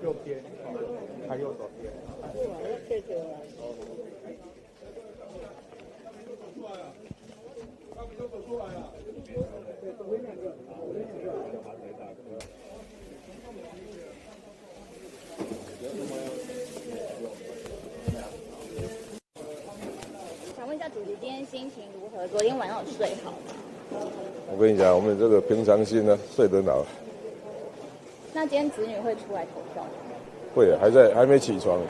右边，还右手边。谢谢。想问一下主席，今天心情如何？昨天晚上有睡好吗？我跟你讲，我们这个平常心呢，睡得好。那今天子女会出来投票吗？会，还没起床。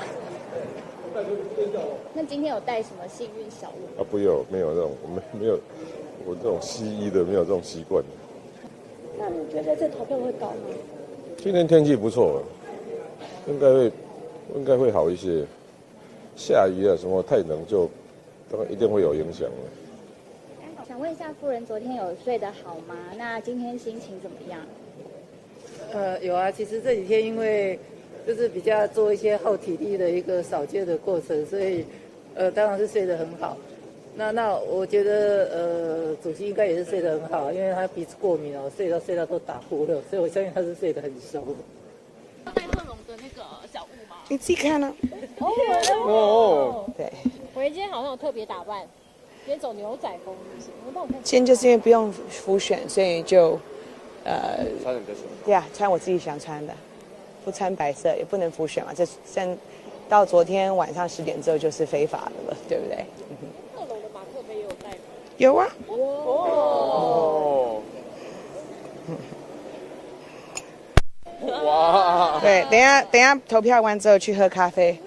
那今天有带什么幸运小物？不有，没有这种，我们没有，我这种西医的没有这种习惯。那你觉得这投票会高吗？今天天气不错，应该会好一些。下雨啊什么太冷就，当然一定会有影响的。想问一下夫人，昨天有睡得好吗？那今天心情怎么样？有啊，其实这几天因为就是比较做一些耗体力的一个扫街的过程，所以当然是睡得很好。那我觉得主席应该也是睡得很好，因为他鼻子过敏哦，睡到都打呼了，所以我相信他是睡得很熟。带贺龙的那个小物吗？你自己看呢？哦，对。我今天好像有特别打扮，今天走牛仔风，是不是？你帮我看。今天就是因为不用复选，所以就穿你的选。对啊，穿我自己想穿的，不穿白色也不能复选嘛。这到昨天晚上10点之后就是非法的了，对不对？贺龙的马克杯也有带吗？有啊。哦。哇！对，等一下投票完之后去喝咖啡，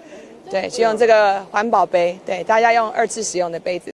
对，就用这个环保杯，对，大家用2次使用的杯子。